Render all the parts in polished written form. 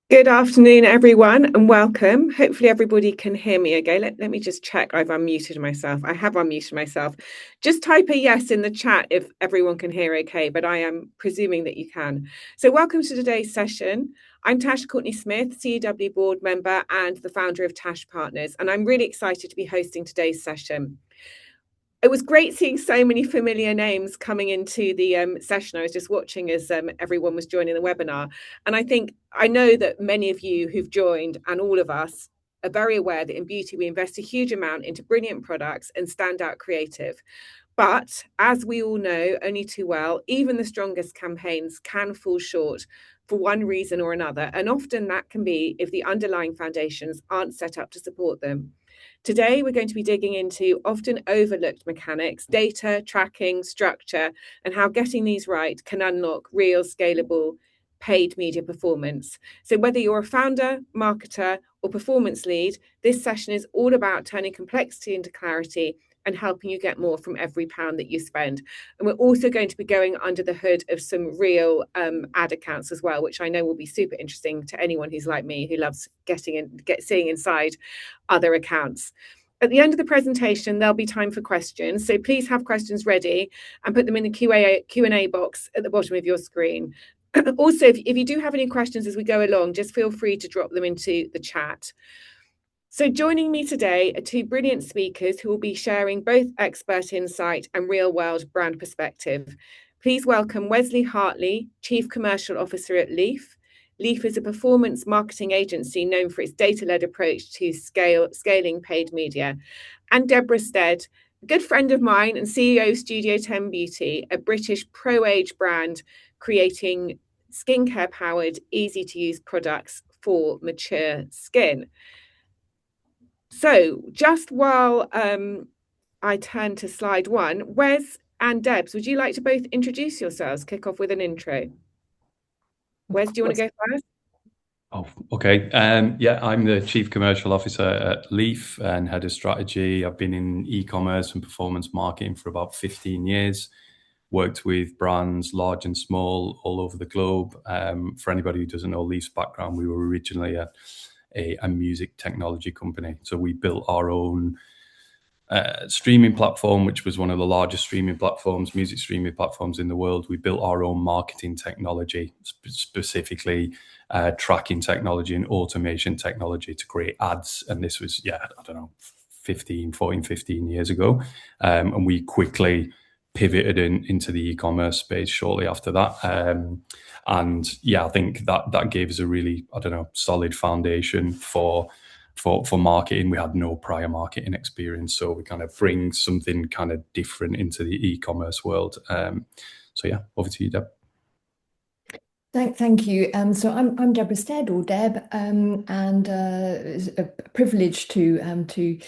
Good afternoon, everyone, and welcome. Hopefully, everybody can hear me okay. Let me just check I've unmuted myself. I have unmuted myself. Just type a yes in the chat if everyone can hear okay, but I am presuming that you can. So, welcome to today's session. I'm Tash Courtney-Smith, CEW board member and the founder of Tash Partners, and I'm really excited to be hosting today's session. It was great seeing so many familiar names coming into the session. I was just watching as everyone was joining the webinar. And I know that many of you who've joined and all of us are very aware that in beauty, we invest a huge amount into brilliant products and standout creative. But as we all know only too well, even the strongest campaigns can fall short for one reason or another. And often that can be if the underlying foundations aren't set up to support them. Today, we're going to be digging into often overlooked mechanics, data, tracking, structure, and how getting these right can unlock real scalable paid media performance. So whether you're a founder, marketer, or performance lead, this session is all about turning complexity into clarity and helping you get more from every pound that you spend. And we're also going to be going under the hood of some real ad accounts as well, which I know will be super interesting to anyone who's like me, who loves seeing inside other accounts. At the end of the presentation, there'll be time for questions. So please have questions ready and put them in the Q&A box at the bottom of your screen. Also, if you do have any questions as we go along, just feel free to drop them into the chat. So joining me today are two brilliant speakers who will be sharing both expert insight and real-world brand perspective. Please welcome Wesley Hartley, Chief Commercial Officer at Leaf. Leaf is a performance marketing agency known for its data-led approach to scaling paid media. And Deborah Stead, a good friend of mine and CEO of Studio 10 Beauty, a British pro-age brand creating skincare-powered, easy-to-use products for mature skin. So just while I turn to slide one, Wes and Debs, would you like to both introduce yourselves? Kick off with an intro. Wes, do you want to go first? Oh, okay. Yeah, I'm the Chief Commercial Officer at Leaf and Head of Strategy. I've been in e-commerce and performance marketing for about 15 years. Worked with brands large and small all over the globe. For anybody who doesn't know Leaf's background, we were originally a music technology company. So we built our own streaming platform, which was one of the largest streaming platforms, music streaming platforms in the world. We built our own marketing technology, specifically tracking technology and automation technology to create ads. And this was, I don't know, 15 years ago. And we quickly pivoted into the e-commerce space shortly after that. And yeah, I think that gave us a really, solid foundation for marketing. We had no prior marketing experience, so we kind of bring something kind of different into the e-commerce world. So yeah, over to you, Deb. Thank you. So I'm Deborah Stead, or Deb, and it's a privilege to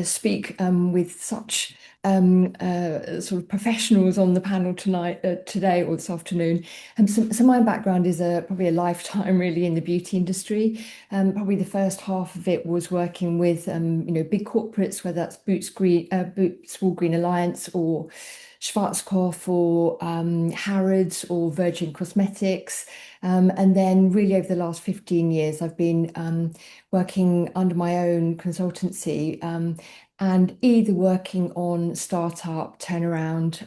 speak with such sort of professionals on the panel today or this afternoon. So my background is probably a lifetime really in the beauty industry. Probably the first half of it was working with big corporates, whether that's Boots, Walgreen Alliance, or Schwarzkopf, or Harrods, or Virgin Cosmetics. And then really over the last 15 years, I've been working under my own consultancy, and either working on startup, turnaround,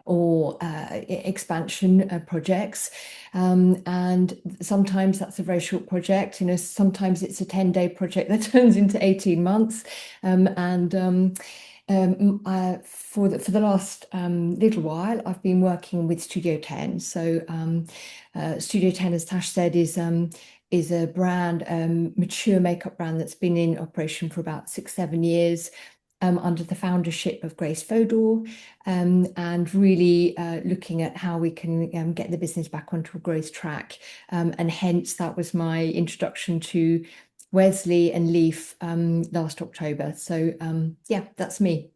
or expansion projects. And sometimes that's a very short project. Sometimes it's a 10-day project that turns into 18 months. For the last little while, I've been working with Studio 10. So Studio 10, as Tash said, is a brand, mature makeup brand that's been in operation for about 6-7 years, under the foundership of Grace Fodor, and really looking at how we can get the business back onto a growth track. And hence, that was my introduction to Wesley and Leaf last October. So yeah, that's me.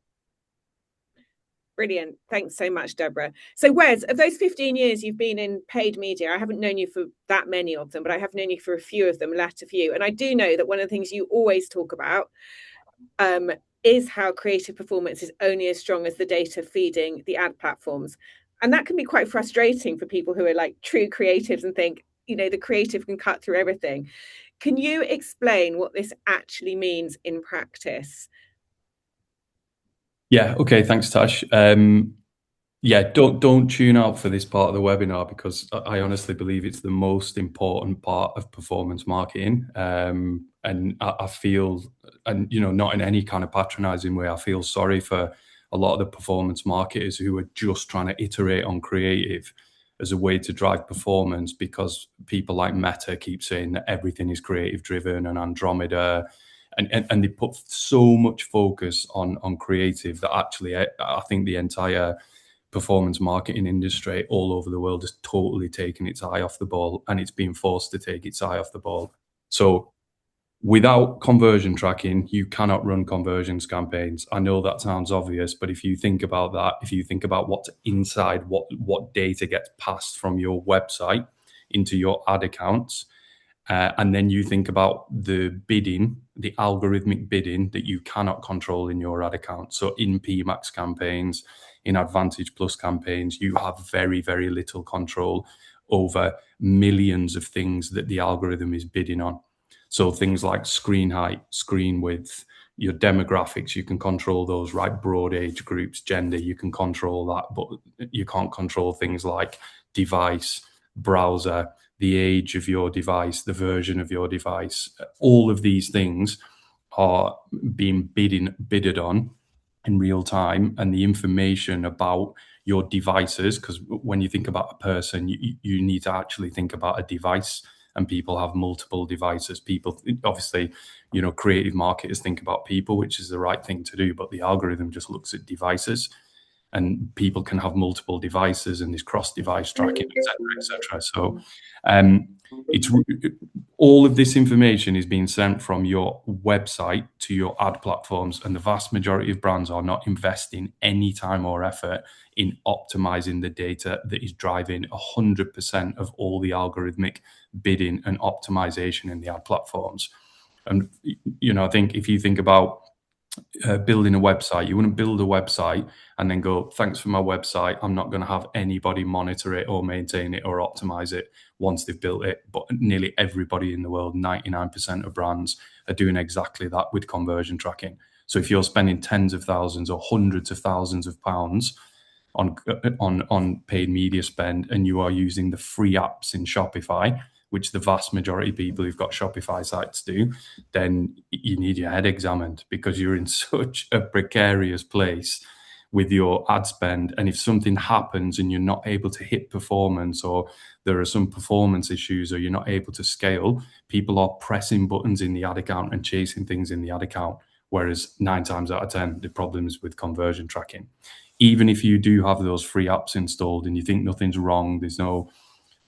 Brilliant. Thanks so much, Deborah. So Wes, of those 15 years you've been in paid media, I haven't known you for that many of them, but I have known you for a few of them, latter few. And I do know that one of the things you always talk about is how creative performance is only as strong as the data feeding the ad platforms. And that can be quite frustrating for people who are like true creatives and think, the creative can cut through everything. Can you explain what this actually means in practice? Yeah. Okay. Thanks, Tash. Yeah, don't tune out for this part of the webinar, because I honestly believe it's the most important part of performance marketing. And I feel, and not in any kind of patronizing way, I feel sorry for a lot of the performance marketers who are just trying to iterate on creative as a way to drive performance, because people like Meta keep saying that everything is creative driven and Andromeda, and they put so much focus on creative that actually I think the entire performance marketing industry all over the world has totally taken its eye off the ball, and it's been forced to take its eye off the ball. So without conversion tracking, you cannot run conversions campaigns. I know that sounds obvious, but if you think about that, if you think about what's inside, what data gets passed from your website into your ad accounts, and then you think about the bidding, the algorithmic bidding that you cannot control in your ad account. So in PMAX campaigns, in Advantage Plus campaigns, you have very, very little control over millions of things that the algorithm is bidding on. So things like screen height, screen width, your demographics, you can control those, right? Broad age groups, gender, you can control that, but you can't control things like device, browser, the age of your device, the version of your device. All of these things are being bidded on in real time, and the information about your devices, because when you think about a person, you need to actually think about a device, and people have multiple devices. People, obviously, creative marketers think about people, which is the right thing to do, but the algorithm just looks at devices, and people can have multiple devices, and there's cross-device tracking, etc. So it's all of this information is being sent from your website to your ad platforms, and the vast majority of brands are not investing any time or effort in optimizing the data that is driving 100% of all the algorithmic bidding and optimization in the ad platforms. And I think if you think about building a website, you wouldn't build a website and then go, thanks for my website, I'm not going to have anybody monitor it or maintain it or optimize it once they've built it. But nearly everybody in the world, 99% of brands, are doing exactly that with conversion tracking. So if you're spending tens of thousands or hundreds of thousands of pounds on paid media spend, and you are using the free apps in Shopify, which the vast majority of people who've got Shopify sites do, then you need your head examined, because you're in such a precarious place with your ad spend. And if something happens and you're not able to hit performance, or there are some performance issues, or you're not able to scale, people are pressing buttons in the ad account and chasing things in the ad account. Whereas 9 times out of 10, the problem is with conversion tracking. Even if you do have those free apps installed and you think nothing's wrong, there's no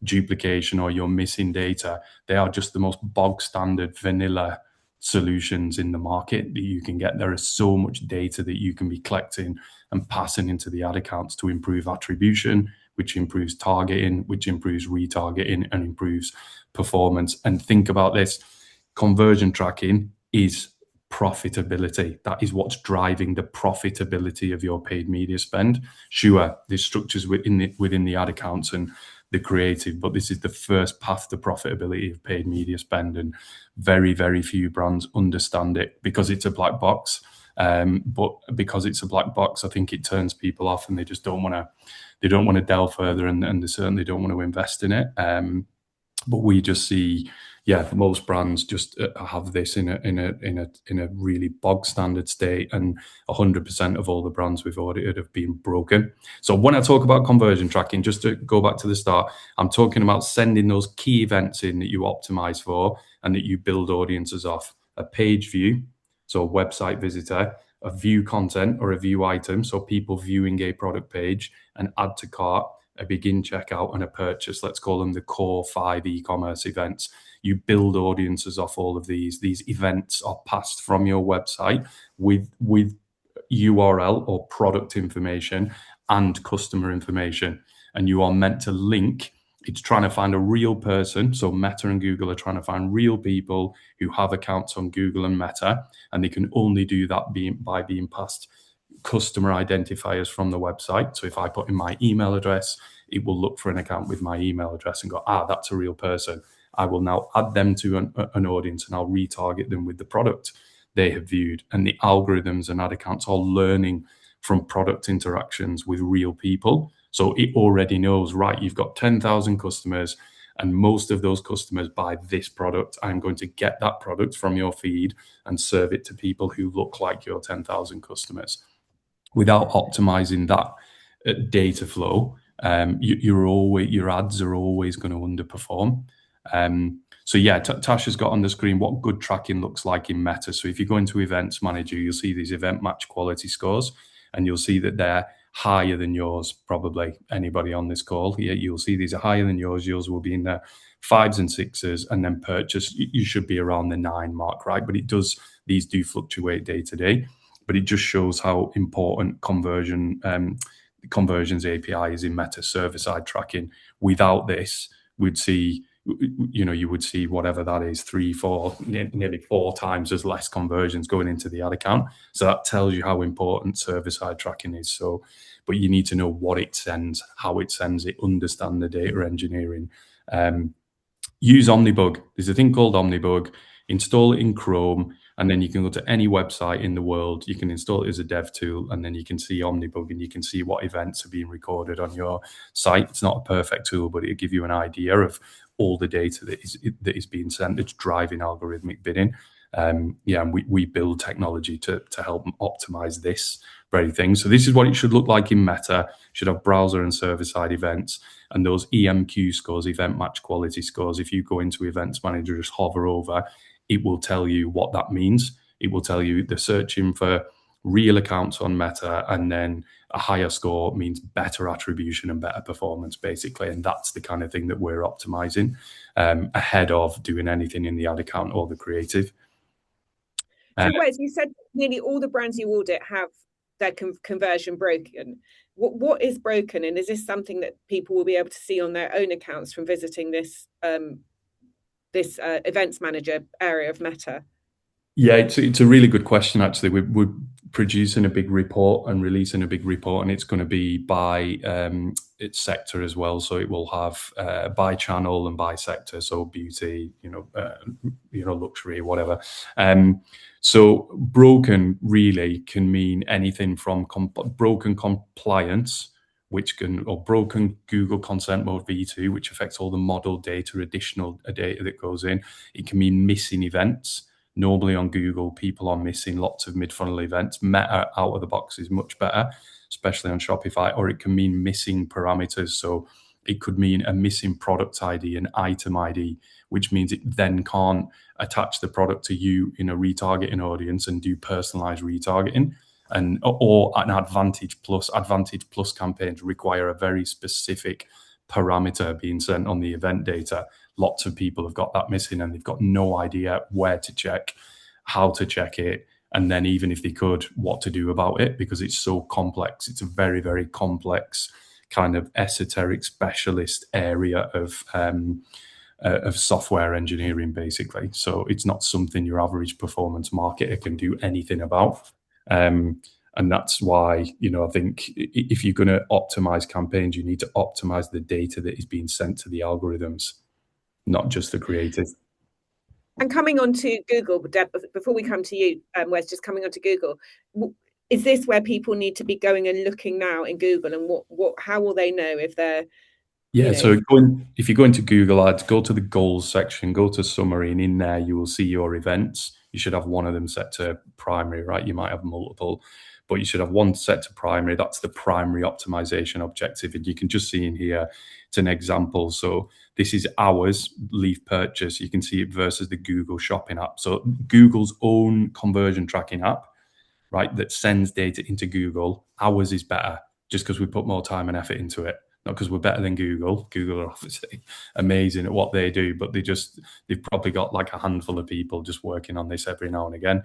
duplication or you're missing data, they are just the most bog standard vanilla solutions in the market that you can get. There is so much data that you can be collecting and passing into the ad accounts to improve attribution, which improves targeting, which improves retargeting, and improves performance. And think about this, conversion tracking is profitability. That is what's driving the profitability of your paid media spend. Sure, there's structures within the ad accounts and the creative, but this is the first path to profitability of paid media spend, and very, very few brands understand it because it's a black box. But because it's a black box, I think it turns people off, and they just don't want to delve further, and they certainly don't want to invest in it. But we just see, most brands just have this in a really bog standard state, and 100% of all the brands we've audited have been broken. So when I talk about conversion tracking, just to go back to the start, I'm talking about sending those key events in that you optimize for and that you build audiences off. A page view, so a website visitor, a view content or a view item, so people viewing a product page, an add to cart, a begin checkout, and a purchase. Let's call them the core 5 e-commerce events. You build audiences off all of these. These events are passed from your website with URL or product information and customer information. And you are meant to link. It's trying to find a real person. So Meta and Google are trying to find real people who have accounts on Google and Meta, and they can only do that by being passed customer identifiers from the website. So if I put in my email address, it will look for an account with my email address and go, that's a real person. I will now add them to an audience, and I'll retarget them with the product they have viewed. And the algorithms and ad accounts are learning from product interactions with real people. So it already knows, right, you've got 10,000 customers, and most of those customers buy this product. I'm going to get that product from your feed and serve it to people who look like your 10,000 customers. Without optimizing that data flow, your ads are always going to underperform. So yeah, Tasha's got on the screen what good tracking looks like in Meta. So if you go into Events Manager, you'll see these event match quality scores, and you'll see that they're higher than yours. Probably anybody on this call, you'll see these are higher than yours. Yours will be in the 5s and 6s, and then purchase, you should be around the 9 mark, right? But these do fluctuate day to day. But it just shows how important conversions API is in Meta server-side tracking. Without this, you would see whatever that is, 3, 4, nearly 4 times as less conversions going into the ad account. So that tells you how important server-side tracking is. So, but you need to know what it sends, how it sends it, understand the data engineering. Use Omnibug. There's a thing called Omnibug. Install it in Chrome, and then you can go to any website in the world. You can install it as a dev tool, and then you can see Omnibug, and you can see what events are being recorded on your site. It's not a perfect tool, but it'll give you an idea of all the data that is being sent. It's driving algorithmic bidding. And we build technology to help optimize this very thing. So this is what it should look like in Meta. It should have browser and server-side events, and those EMQ scores, event match quality scores. If you go into Events Manager, just hover over, it will tell you what that means. It will tell you they're searching for real accounts on Meta, and then a higher score means better attribution and better performance, basically. And that's the kind of thing that we're optimizing ahead of doing anything in the ad account or the creative. So Wes, you said nearly all the brands you audit have their conversion broken. What is broken, and is this something that people will be able to see on their own accounts from visiting this Events Manager area of Meta? Yeah, it's a really good question, actually. We're producing a big report and releasing a big report, and it's going to be by its sector as well. So it will have by channel and by sector. So beauty, luxury, whatever. So broken really can mean anything from broken compliance, or broken Google Consent Mode V2, which affects all the model data, additional data that goes in. It can mean missing events. Normally on Google, people are missing lots of mid-funnel events. Meta out of the box is much better, especially on Shopify. Or it can mean missing parameters. So it could mean a missing product ID, an item ID, which means it then can't attach the product to you in a retargeting audience and do personalized retargeting. Or an Advantage Plus campaigns require a very specific parameter being sent on the event data. Lots of people have got that missing, and they've got no idea where to check, how to check it, and then even if they could, what to do about it, because it's so complex. It's a very, very complex kind of esoteric specialist area of software engineering, basically. So it's not something your average performance marketer can do anything about. And that's why, I think if you're going to optimize campaigns, you need to optimize the data that is being sent to the algorithms, not just the creative. And coming on to Google, Deb, before we come to you, Wes, just coming on to Google, is this where people need to be going and looking now in Google, and how will they know if they're So if you go into Google Ads, go to the goals section, go to summary, and in there you will see your events. You should have one of them set to primary, right? You might have multiple, but you should have one set to primary. That's the primary optimization objective. And you can just see in here, it's an example. So this is hours leaf purchase. You can see it versus the Google Shopping app. So Google's own conversion tracking app, right, that sends data into Google. Ours is better just because we put more time and effort into it. Not because we're better than Google. Google are obviously amazing at what they do, but they've probably got like a handful of people just working on this every now and again.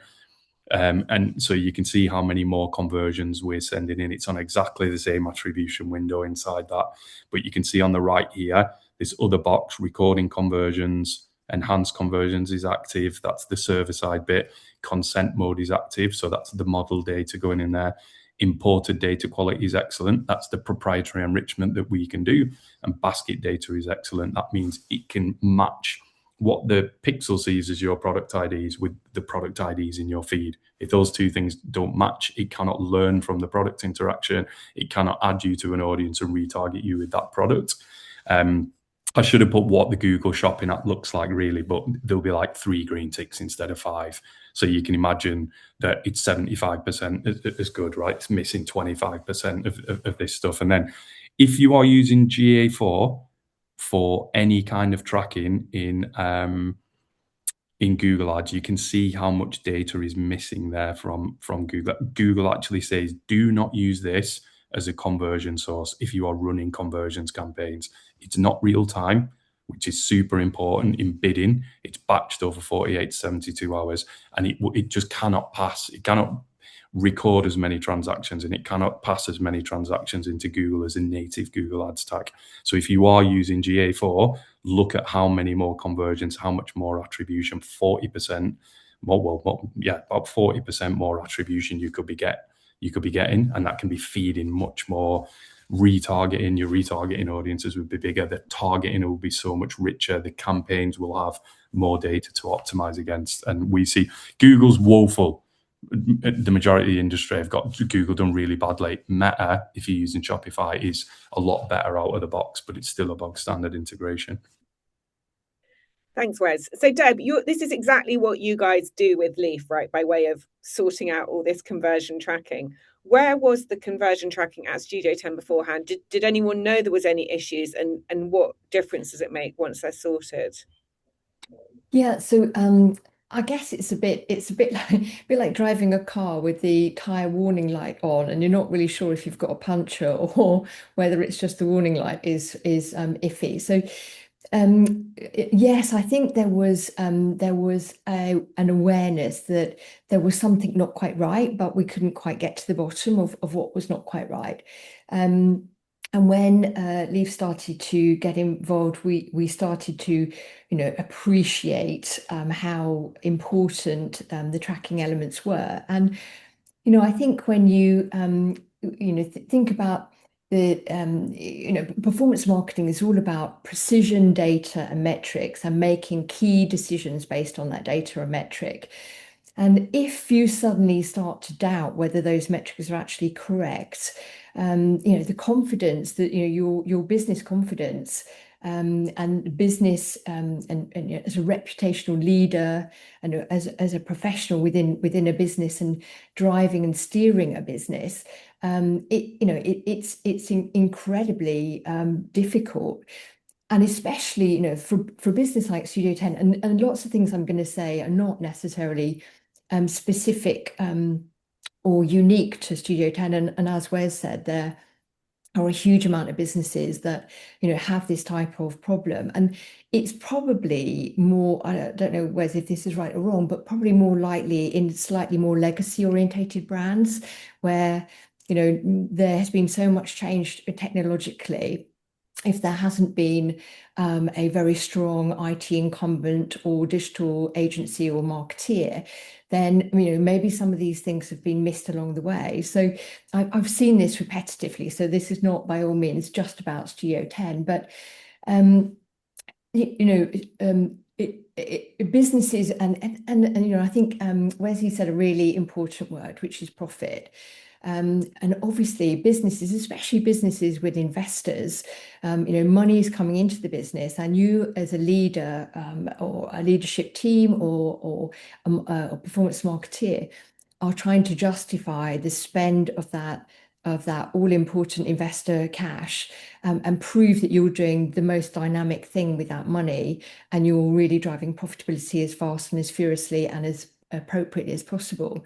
And so you can see how many more conversions we're sending in. It's on exactly the same attribution window inside that. But you can see on the right here, this other box, recording conversions, enhanced conversions is active. That's the server side bit. Consent mode is active. So that's the model data going in there. Imported data quality is excellent. That's the proprietary enrichment that we can do. And basket data is excellent. That means it can match what the pixel sees as your product IDs with the product IDs in your feed. If those two things don't match, it cannot learn from the product interaction. It cannot add you to an audience and retarget you with that product. I should have put what the Google Shopping app looks like, really, but there'll be like 3 green ticks instead of 5. So you can imagine that it's 75% as good, right? It's missing 25% of this stuff. And then if you are using GA4 for any kind of tracking in Google Ads, you can see how much data is missing there from Google. Google actually says, do not use this as a conversion source if you are running conversions campaigns. It's not real time, which is super important in bidding. It's batched over 48 to 72 hours, and it just cannot pass. It cannot record as many transactions, and it cannot pass as many transactions into Google as a native Google Ads tag. So if you are using GA4, look at how many more conversions, how much more attribution, 40% more, about 40% more attribution you could be getting, and that can be feeding much more retargeting. Your retargeting audiences would be bigger, the targeting will be so much richer, the campaigns will have more data to optimize against. And we see Google's woeful. The majority of the industry have got Google done really badly. Meta, if you're using Shopify, is a lot better out of the box, but it's still a bog standard integration. Thanks, Wes. So Deb, this is exactly what you guys do with Leaf, right? By way of sorting out all this conversion tracking. Where was the conversion tracking at Studio 10 beforehand? Did anyone know there was any issues, and what difference does it make once they're sorted? Yeah, so I guess it's a bit like driving a car with the tire warning light on, and you're not really sure if you've got a puncture or whether it's just the warning light is iffy. So yes, I think there was an awareness that there was something not quite right, but we couldn't quite get to the bottom of what was not quite right. And when Leaf started to get involved, we started to, appreciate how important the tracking elements were. And, I think when you, think about performance marketing is all about precision data and metrics and making key decisions based on that data or metric. And if you suddenly start to doubt whether those metrics are actually correct, the confidence that your business confidence and business and as a reputational leader and as a professional within a business and driving and steering a business, it's incredibly difficult. And especially, for a business like Studio 10, and lots of things I'm going to say are not necessarily specific or unique to Studio 10. And as Wes said, there are a huge amount of businesses that, have this type of problem. And it's probably more, I don't know, Wes, if this is right or wrong, but probably more likely in slightly more legacy orientated brands where, there has been so much change technologically. If there hasn't been a very strong IT incumbent or digital agency or marketeer, then maybe some of these things have been missed along the way. So I've seen this repetitively. So this is not by all means just about Studio 10, but businesses and I think Wesley said a really important word, which is profit. And obviously businesses, especially businesses with investors, money is coming into the business, and you as a leader or a leadership team or a performance marketeer are trying to justify the spend of that all-important investor cash and prove that you're doing the most dynamic thing with that money, and you're really driving profitability as fast and as furiously and as appropriately as possible.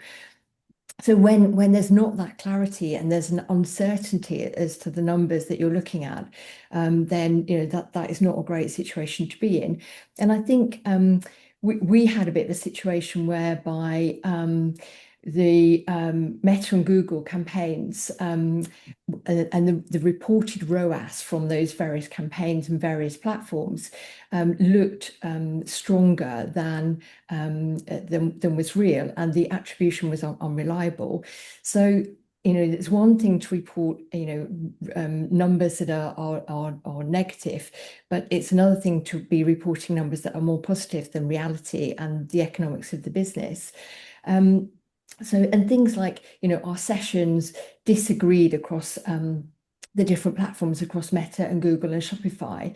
So when there's not that clarity and there's an uncertainty as to the numbers that you're looking at, then that is not a great situation to be in. And I think we had a bit of a situation whereby the Meta and Google campaigns and the reported ROAS from those various campaigns and various platforms looked stronger than was real, and the attribution was unreliable. So it's one thing to report, numbers that are negative, but it's another thing to be reporting numbers that are more positive than reality and the economics of the business. And things like, our sessions disagreed across the different platforms across Meta and Google and Shopify.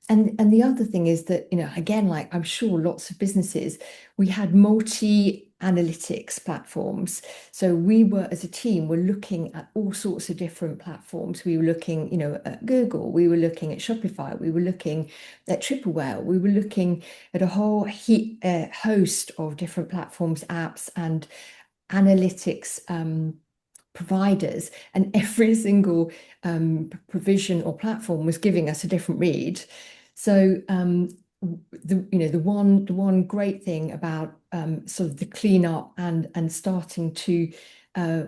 And the other thing is that, again, like I'm sure lots of businesses, we had multi-analytics platforms. So we were, as a team, we're looking at all sorts of different platforms. We were looking, at Google, we were looking at Shopify, we were looking at Triple Whale, we were looking at a whole host of different platforms, apps, and analytics providers, and every single provision or platform was giving us a different read. So the one great thing about sort of the cleanup and starting to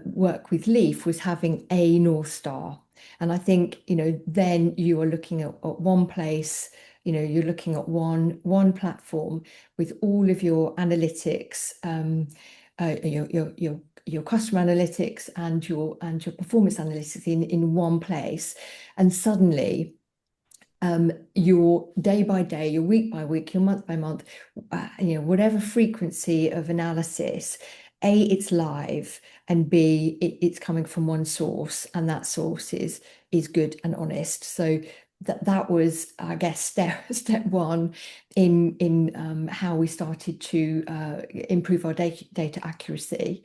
work with Leaf was having a North Star. And I think, then you are looking at one place, you're looking at one platform with all of your analytics, your customer analytics and your performance analytics in one place. And suddenly your day by day, your week by week, your month by month, whatever frequency of analysis, A, it's live, and B, it's coming from one source, and that source is good and honest. So that was, I guess, step one in how we started to improve our data accuracy.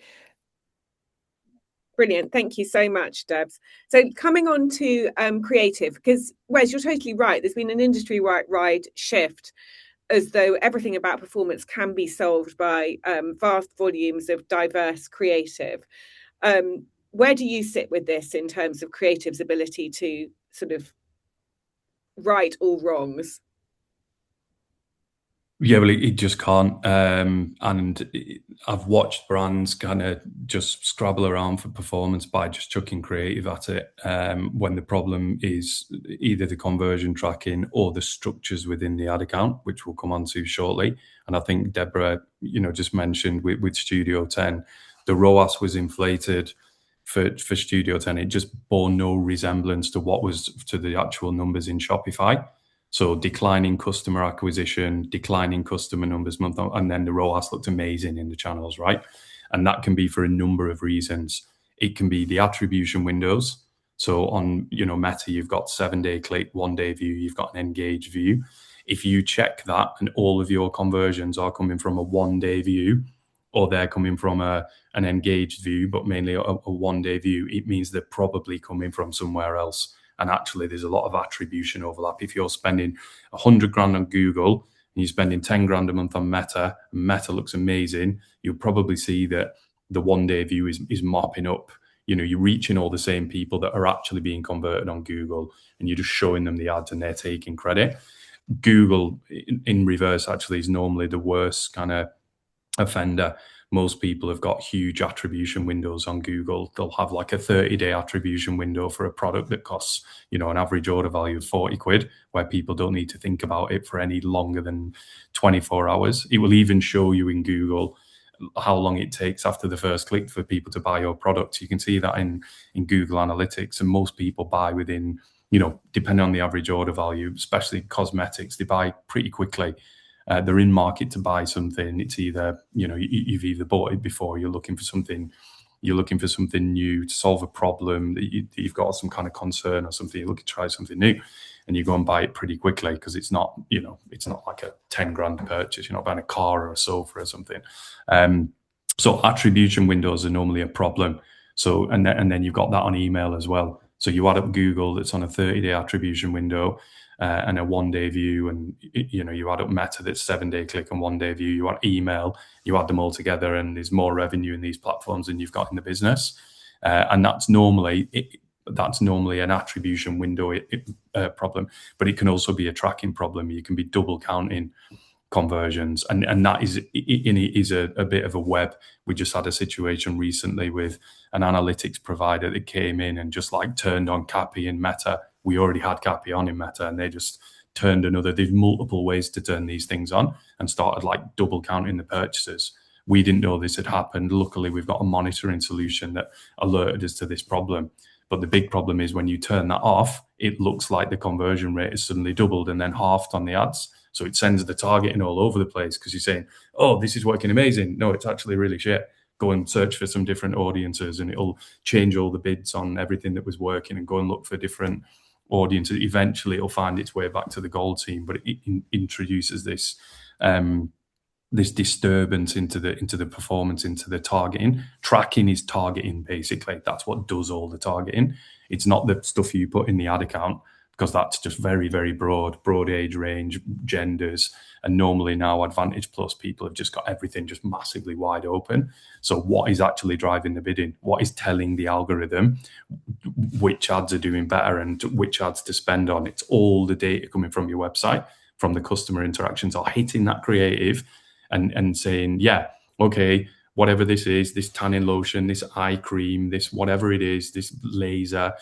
Brilliant. Thank you so much, Debs. So coming on to creative, because Wes, you're totally right. There's been an industry-wide shift as though everything about performance can be solved by vast volumes of diverse creative. Where do you sit with this in terms of creative's ability to sort of right all wrongs? Yeah, well, it just can't. I've watched brands kind of just scrabble around for performance by just chucking creative at it, when the problem is either the conversion tracking or the structures within the ad account, which we'll come on to shortly. And I think Deborah, just mentioned with Studio 10, the ROAS was inflated for Studio 10. It just bore no resemblance to what was to the actual numbers in Shopify. So declining customer acquisition, declining customer numbers month on, and then the ROAS looked amazing in the channels, right? And that can be for a number of reasons. It can be the attribution windows. So on, Meta, you've got 7-day click, 1-day view, you've got an engaged view. If you check that and all of your conversions are coming from a 1-day view, or they're coming from an engaged view, but mainly a 1-day view, it means they're probably coming from somewhere else. And actually, there's a lot of attribution overlap. If you're spending 100 grand on Google and you're spending 10 grand a month on Meta, and Meta looks amazing, you'll probably see that the 1-day view is mopping up. You're reaching all the same people that are actually being converted on Google, and you're just showing them the ads and they're taking credit. Google, in reverse, actually is normally the worst kind of offender. Most people have got huge attribution windows on Google. They'll have like a 30-day attribution window for a product that costs, an average order value of 40 quid, where people don't need to think about it for any longer than 24 hours. It will even show you in Google how long it takes after the first click for people to buy your product. You can see that in Google Analytics, and most people buy within, depending on the average order value, especially cosmetics, they buy pretty quickly. They're in market to buy something. It's either, you've either bought it before, you're looking for something new to solve a problem that you've got some kind of concern or something, you're looking to try something new, and you go and buy it pretty quickly because it's not, it's not like a 10 grand purchase. You're not buying a car or a sofa or something. So attribution windows are normally a problem. So, and then you've got that on email as well. So you add up Google that's on a 30-day attribution window, and a 1-day view, and you add up Meta that's 7-day click and 1-day view, you add email, you add them all together, and there's more revenue in these platforms than you've got in the business. And that's normally an attribution window problem, but it can also be a tracking problem. You can be double counting conversions, and that is a bit of a web. We just had a situation recently with an analytics provider that came in and just like turned on Cappy in Meta. We already had Cappy on in Meta, and they just turned there's multiple ways to turn these things on, and started like double counting the purchases, We didn't know this had happened. Luckily, we've got a monitoring solution that alerted us to this problem. But the big problem is when you turn that off, it looks like the conversion rate is suddenly doubled and then halved on the ads. So it sends the targeting all over the place because you're saying, oh, this is working amazing. No, it's actually really shit. Go and search for some different audiences and it'll change all the bids on everything that was working and go and look for different audiences. Eventually, it'll find its way back to the gold team, but it introduces this this disturbance into the performance, into the targeting. Tracking is targeting, basically. That's what does all the targeting. It's not the stuff you put in the ad account, because that's just very, very broad age range, genders. And normally now Advantage Plus people have just got everything just massively wide open. So what is actually driving the bidding? What is telling the algorithm which ads are doing better and which ads to spend on? It's all the data coming from your website, from the customer interactions, or hitting that creative and saying, yeah, okay, whatever this is, this tanning lotion, this eye cream, this whatever it is, this laser,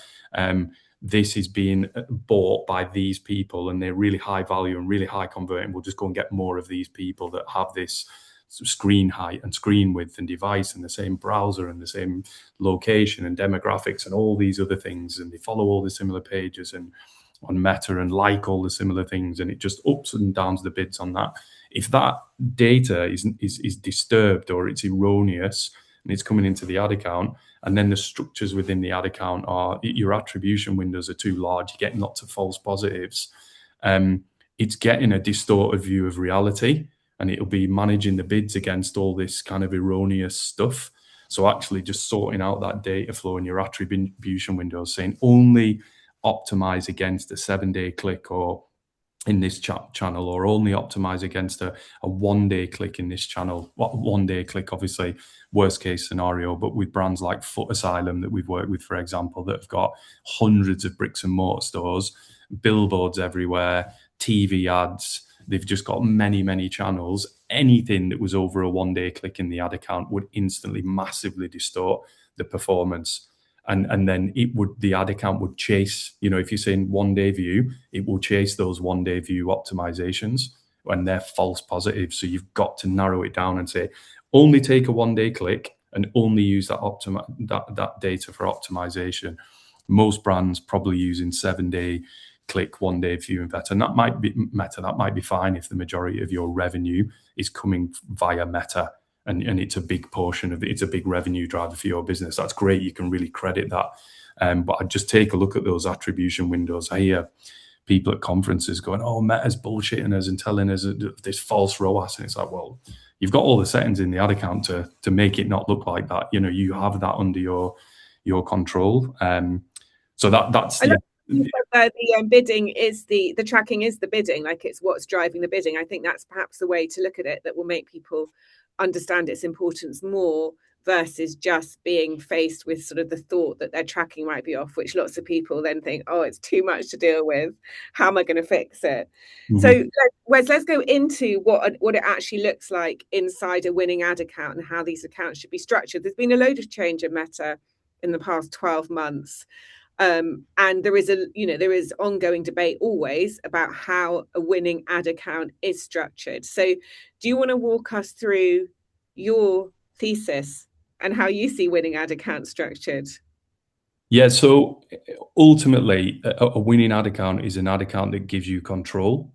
this is being bought by these people and they're really high value and really high converting. We'll just go and get more of these people that have this screen height and screen width and device and the same browser and the same location and demographics and all these other things. And they follow all the similar pages and on Meta and like all the similar things. And it just ups and downs the bids on that. If that data is disturbed or it's erroneous and it's coming into the ad account, and then the structures within the ad account are your attribution windows are too large, you're getting lots of false positives, it's getting a distorted view of reality, and it'll be managing the bids against all this kind of erroneous stuff. So actually just sorting out that data flow in your attribution windows, saying only optimize against a 7-day click or in this channel, or only optimize against a 1-day click in this channel. 1-day click, obviously, worst case scenario, but with brands like Foot Asylum that we've worked with, for example, that have got hundreds of bricks and mortar stores, billboards everywhere, TV ads, they've just got many, many channels. Anything that was over a 1-day click in the ad account would instantly massively distort the performance. And then the ad account would chase, if you're saying 1-day view, it will chase those 1-day view optimizations when they're false positives. So you've got to narrow it down and say, only take a 1-day click and only use that data for optimization. Most brands probably using 7-day click, 1-day view and better. And that might be Meta. That might be fine if the majority of your revenue is coming via Meta. And it's a big portion of it. It's a big revenue driver for your business. That's great. You can really credit that. But I'd just take a look at those attribution windows. I hear people at conferences going, oh, Meta's bullshitting us and telling us this false ROAS. And it's like, well, you've got all the settings in the ad account to make it not look like that. You have that under your control. So that's the bidding is the tracking is the bidding. Like, it's what's driving the bidding. I think that's perhaps the way to look at it that will make people understand its importance more, versus just being faced with sort of the thought that their tracking might be off, which lots of people then think, oh, it's too much to deal with. How am I going to fix it? Mm-hmm. So Wes, let's go into what it actually looks like inside a winning ad account and how these accounts should be structured. There's been a load of change at Meta in the past 12 months. And there is ongoing debate always about how a winning ad account is structured. So do you want to walk us through your thesis and how you see winning ad account structured? Yeah, so ultimately, a winning ad account is an ad account that gives you control.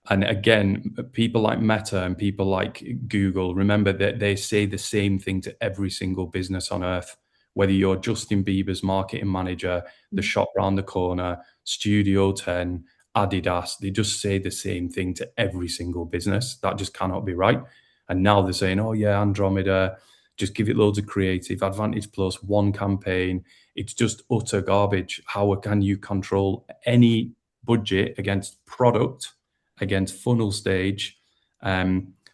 And again, people like Meta and people like Google, remember that they say the same thing to every single business on earth. Whether you're Justin Bieber's marketing manager, the shop round the corner, Studio 10, Adidas, they just say the same thing to every single business. That just cannot be right. And now they're saying, oh yeah, Andromeda, just give it loads of creative, Advantage Plus, one campaign. It's just utter garbage. How can you control any budget against product, against funnel stage,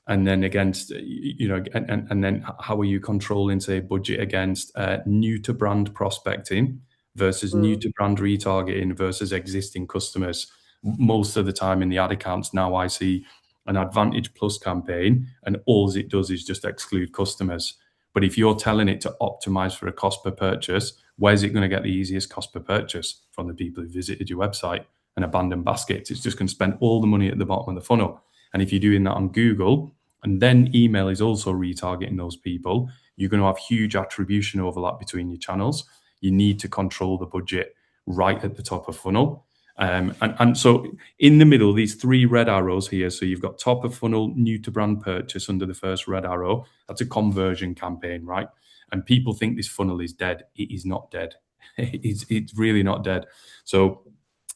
and then against, and then how are you controlling, say, budget against new to brand prospecting versus new to brand retargeting versus existing customers? Most of the time in the ad accounts now, I see an Advantage Plus campaign and all it does is just exclude customers. But if you're telling it to optimize for a cost per purchase, where's it going to get the easiest cost per purchase? From the people who visited your website and abandoned baskets. It's just going to spend all the money at the bottom of the funnel. And if you're doing that on Google, and then email is also retargeting those people, you're going to have huge attribution overlap between your channels. You need to control the budget right at the top of funnel. And so in the middle, these three red arrows here, so you've got top of funnel, new to brand purchase under the first red arrow. That's a conversion campaign, right? And people think this funnel is dead. It is not dead. It's really not dead. So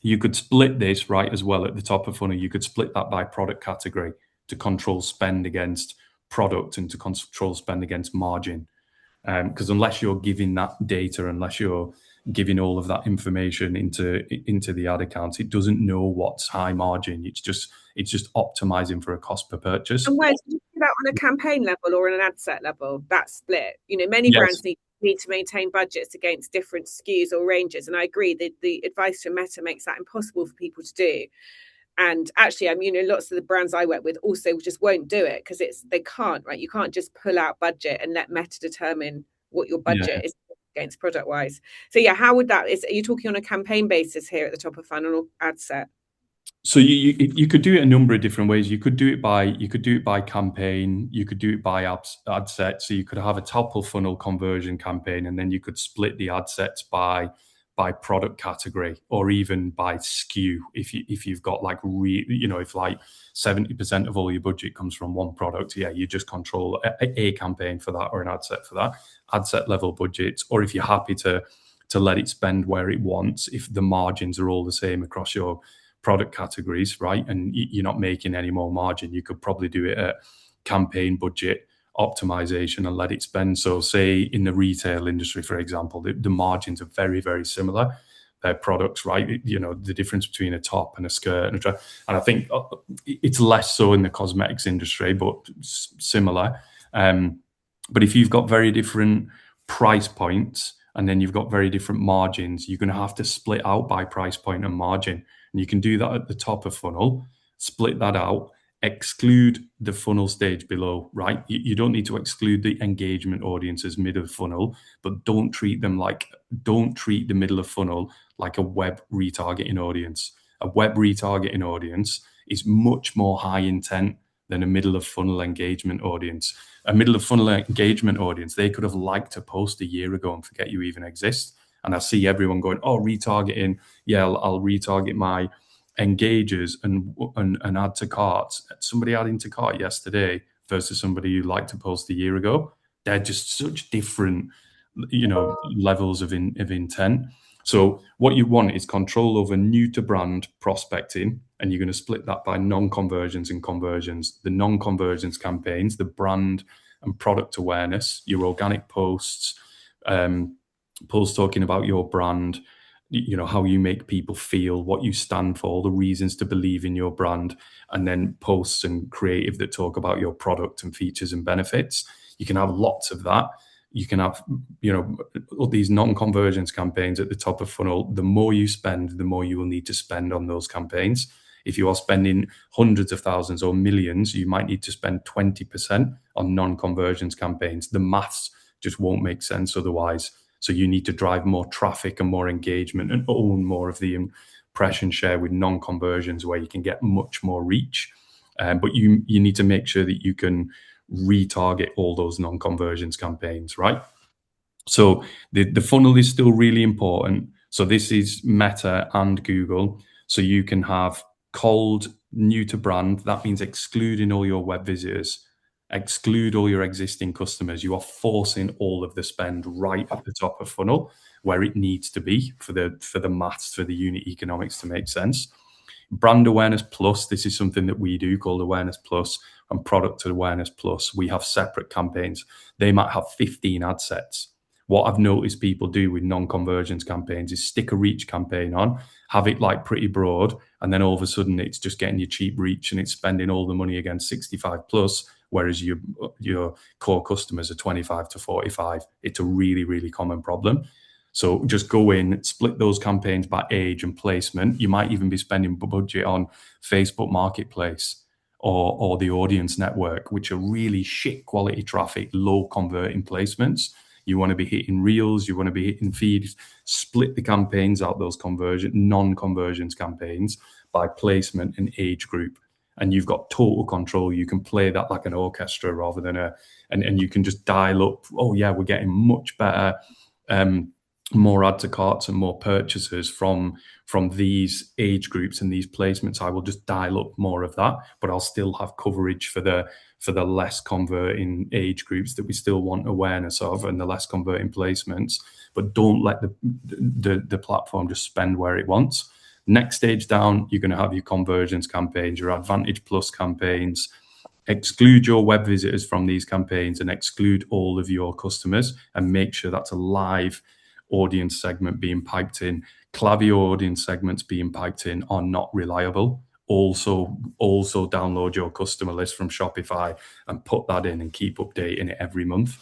you could split this right as well at the top of funnel. You could split that by product category to control spend against product and to control spend against margin. Because unless you're giving that data, unless you're giving all of that information into the ad accounts, it doesn't know what's high margin. It's just optimizing for a cost per purchase. And where do you do that on a campaign level or on an ad set level? That split, many Yes. brands need to maintain budgets against different SKUs or ranges, and I agree that the advice from Meta makes that impossible for people to do. And actually, lots of the brands I work with also just won't do it because they can't, right? You can't just pull out budget and let Meta determine what your budget is against product wise. So yeah, how would that? Are you talking on a campaign basis here at the top of funnel or ad set? So you could do it a number of different ways. You could do it by campaign. You could do it by ad set. So you could have a top of funnel conversion campaign, and then you could split the ad sets by product category or even by SKU. If you've got like if like 70% of all your budget comes from one product, yeah, you just control a campaign for that or an ad set for that, ad set level budgets. Or if you're happy to let it spend where it wants, if the margins are all the same across your product categories, right, and you're not making any more margin, you could probably do it at campaign budget optimization and let it spend. So say in the retail industry, for example, the margins are very, very similar. Their products, right? The difference between a top and a skirt and I think it's less so in the cosmetics industry, but similar. But if you've got very different price points and then you've got very different margins, you're going to have to split out by price point and margin. And you can do that at the top of funnel, split that out, exclude the funnel stage below, right? You don't need to exclude the engagement audiences middle of funnel, but don't treat the middle of funnel like a web retargeting audience. A web retargeting audience is much more high intent than a middle of funnel engagement audience. A middle of funnel engagement audience, they could have liked a post a year ago and forget you even exist. And I see everyone going, oh, retargeting. Yeah, I'll retarget my engagers and add to carts. Somebody adding to cart yesterday versus somebody who liked to post a year ago. They're just such different, levels of intent. So what you want is control over new to brand prospecting, and you're going to split that by non-conversions and conversions. The non-conversions campaigns, the brand and product awareness, your organic posts, posts talking about your brand, how you make people feel, what you stand for, the reasons to believe in your brand, and then posts and creative that talk about your product and features and benefits. You can have lots of that. You can have, all these non-conversions campaigns at the top of funnel. The more you spend, the more you will need to spend on those campaigns. If you are spending hundreds of thousands or millions, you might need to spend 20% on non-conversions campaigns. The maths just won't make sense otherwise. So you need to drive more traffic and more engagement and own more of the impression share with non-conversions where you can get much more reach. But you need to make sure that you can retarget all those non-conversions campaigns, right? So the funnel is still really important. So this is Meta and Google. So you can have cold, new to brand. That means excluding all your web visitors, exclude all your existing customers. You are forcing all of the spend right at the top of funnel where it needs to be for the maths, for the unit economics to make sense. Brand awareness plus, this is something that we do called awareness plus, and product awareness plus. We have separate campaigns. They might have 15 ad sets. What I've noticed people do with non-conversions campaigns is stick a reach campaign on, have it like pretty broad, and then all of a sudden it's just getting you cheap reach and it's spending all the money against 65 plus, whereas your core customers are 25 to 45. It's a really, really common problem. So just go in, split those campaigns by age and placement. You might even be spending budget on Facebook Marketplace or the audience network, which are really shit quality traffic, low converting placements. You want to be hitting reels, you want to be hitting feeds. Split the campaigns out, those non-conversions campaigns by placement and age group. and you've got total control. You can play that like an orchestra rather than and you can just dial up, oh yeah, we're getting much better, more add to carts and more purchases from these age groups and these placements. I will just dial up more of that, but I'll still have coverage for the less converting age groups that we still want awareness of, and the less converting placements. But don't let the platform just spend where it wants. Next stage down, you're going to have your conversions campaigns, your Advantage Plus campaigns. Exclude your web visitors from these campaigns and exclude all of your customers, and make sure that's a live audience segment being piped in. Clavio audience segments being piped in are not reliable. Also download your customer list from Shopify and put that in and keep updating it every month.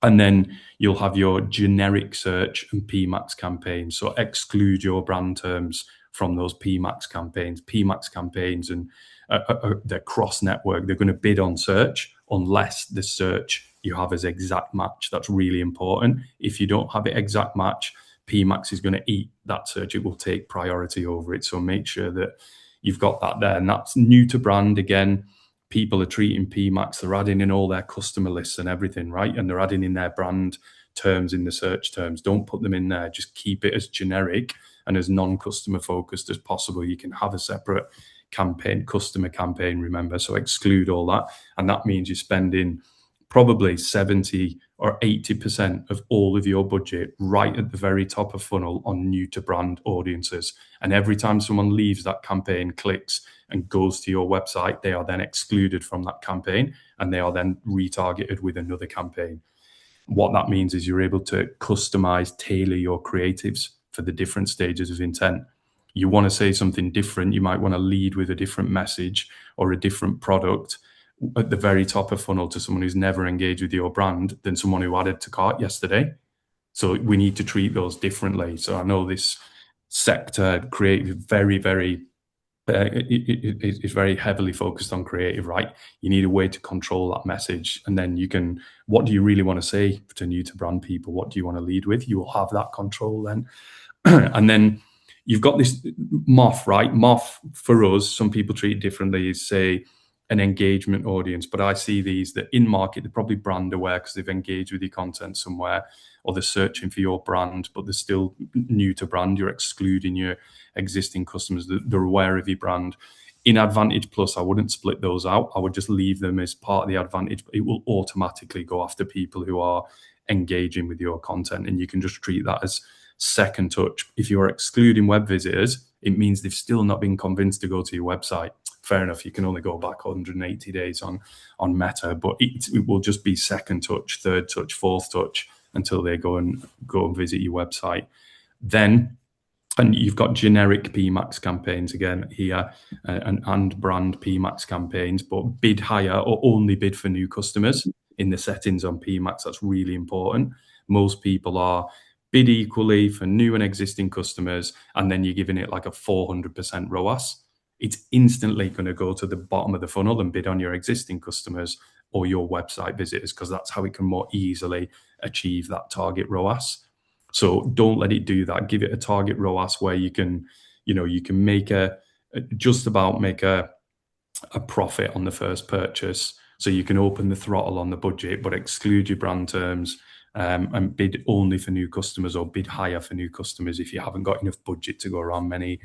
And then you'll have your generic search and PMAX campaigns. So exclude your brand terms from those PMAX campaigns. PMAX campaigns, and they're cross-network. They're going to bid on search unless the search you have is exact match. That's really important. If you don't have it exact match, PMAX is going to eat that search. It will take priority over it. So make sure that you've got that there. And that's new to brand again. People are treating PMAX, they're adding in all their customer lists and everything, right? And they're adding in their brand terms in the search terms. Don't put them in there. Just keep it as generic and as non-customer focused as possible. You can have a separate campaign, customer campaign, remember. So exclude all that. And that means you're spending probably 70 or 80% of all of your budget right at the very top of funnel on new to brand audiences. And every time someone leaves that campaign, clicks and goes to your website, they are then excluded from that campaign and they are then retargeted with another campaign. What that means is you're able to customize, tailor your creatives for the different stages of intent. You want to say something different, you might want to lead with a different message or a different product at the very top of funnel to someone who's never engaged with your brand than someone who added to cart yesterday. So we need to treat those differently. So I know this sector, creative, very, very it's very heavily focused on creative, right? You need a way to control that message. And then you can, what do you really want to say to new to brand people? What do you want to lead with? You will have that control then. And then you've got this MOF, right? MOF for us, some people treat it differently, is say an engagement audience, but I see these that in market, they're probably brand aware because they've engaged with your content somewhere, or they're searching for your brand, but they're still new to brand. You're excluding your existing customers. They're aware of your brand. In Advantage Plus, I wouldn't split those out. I would just leave them as part of the Advantage. It will automatically go after people who are engaging with your content, and you can just treat that as second touch. If you're excluding web visitors, it means they've still not been convinced to go to your website. Fair enough, you can only go back 180 days on Meta, but it will just be second touch, third touch, fourth touch until they go and visit your website. Then, and you've got generic PMAX campaigns again here, and brand PMAX campaigns, but bid higher or only bid for new customers in the settings on PMAX. That's really important. Most people are bid equally for new and existing customers, and then you're giving it like a 400% ROAS. It's instantly going to go to the bottom of the funnel and bid on your existing customers or your website visitors, because that's how it can more easily achieve that target ROAS. So don't let it do that. Give it a target ROAS where you can make just about make a profit on the first purchase. So you can open the throttle on the budget, but exclude your brand terms, and bid only for new customers or bid higher for new customers if you haven't got enough budget to go around many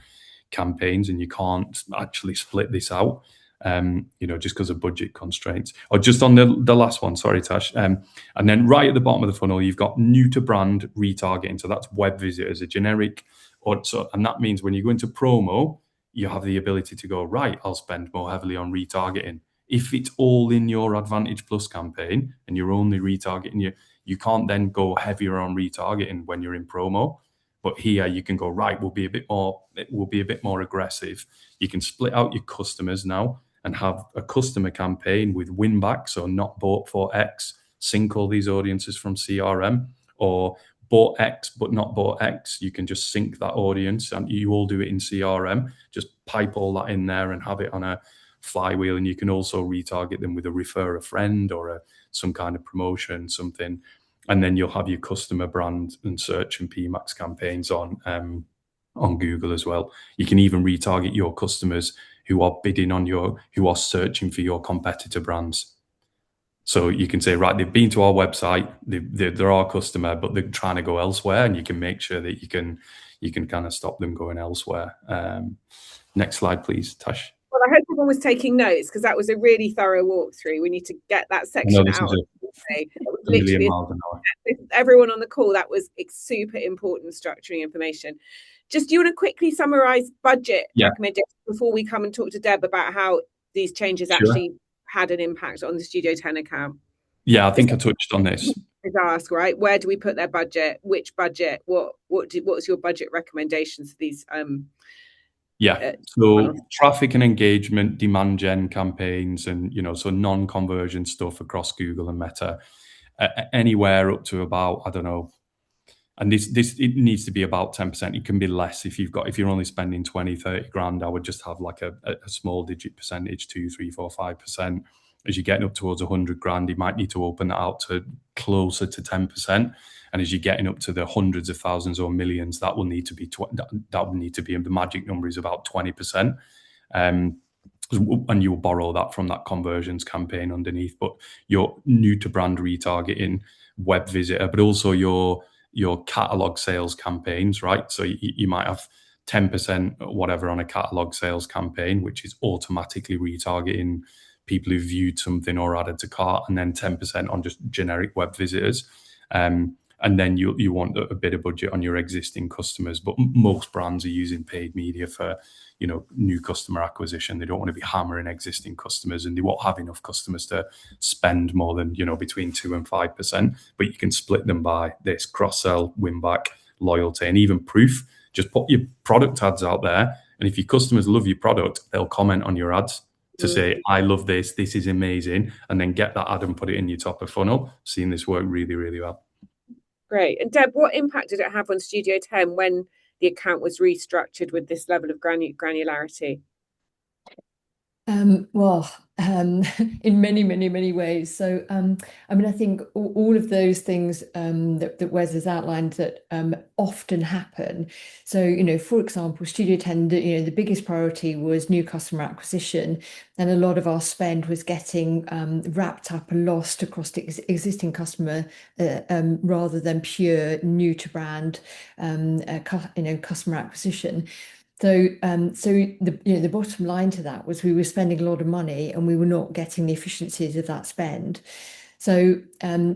campaigns and you can't actually split this out, just because of budget constraints. Or just on the last one, sorry, Tash. And then right at the bottom of the funnel, you've got new to brand retargeting. So that's web visitors, a generic, and that means when you go into promo, you have the ability to go, right, I'll spend more heavily on retargeting. If it's all in your Advantage Plus campaign and you're only retargeting, you can't then go heavier on retargeting when you're in promo. But here you can go, right, we'll be a bit more aggressive. You can split out your customers now and have a customer campaign with win back, so not bought for X, sync all these audiences from CRM, or bought X but not bought X. You can just sync that audience, and you all do it in CRM. Just pipe all that in there and have it on a flywheel, and you can also retarget them with a refer a friend or some kind of promotion, something. And then you'll have your customer brand and search and PMAX campaigns on Google as well. You can even retarget your customers who are bidding on who are searching for your competitor brands. So you can say, right, they've been to our website, they're our customer, but they're trying to go elsewhere, and you can make sure that you can kind of stop them going elsewhere. Next slide, please, Tash. Well, I hope everyone was taking notes, because that was a really thorough walkthrough. We need to get that I know section this is out. a It was million literally miles an hour. everyone on the call. That was super important structuring information. Just, do you want to quickly summarize budget recommendations before we come and talk to Deb about how these changes actually had an impact on the Studio 10 account? Yeah, I think I touched on this. Ask, right, where do we put their budget? Which budget? What's your budget recommendations for these? So traffic and engagement, demand gen campaigns, and so non-conversion stuff across Google and Meta, anywhere up to about, I don't know. And this it needs to be about 10%. It can be less if you're only spending 20, 30 grand. I would just have like a small digit percentage, 2, 3, 4, 5%. As you're getting up towards 100 grand, you might need to open that out to closer to 10%. And as you're getting up to the hundreds of thousands or millions, that will need to be the magic number is about 20%. And you'll borrow that from that conversions campaign underneath. But your new to brand retargeting, web visitor, but also your catalog sales campaigns, right? So you might have 10% or whatever on a catalog sales campaign, which is automatically retargeting people who viewed something or added to cart, and then 10% on just generic web visitors. And then you want a bit of budget on your existing customers. But most brands are using paid media for new customer acquisition. They don't want to be hammering existing customers, and they won't have enough customers to spend more than between 2 and 5%. But you can split them by this: cross-sell, win-back, loyalty, and even proof. Just put your product ads out there, and if your customers love your product, they'll comment on your ads to say, I love this is amazing, and then get that ad and put it in your top of funnel. Seeing this work really, really well. Great. And Deb, what impact did it have on Studio 10 when the account was restructured with this level of granularity? In many, many, many ways. So, I think all of those things that Wes has outlined that often happen. So, for example, Studio 10, the biggest priority was new customer acquisition, and a lot of our spend was getting wrapped up and lost across the existing customer rather than pure new to brand, customer acquisition. So, the bottom line to that was we were spending a lot of money and we were not getting the efficiencies of that spend. So,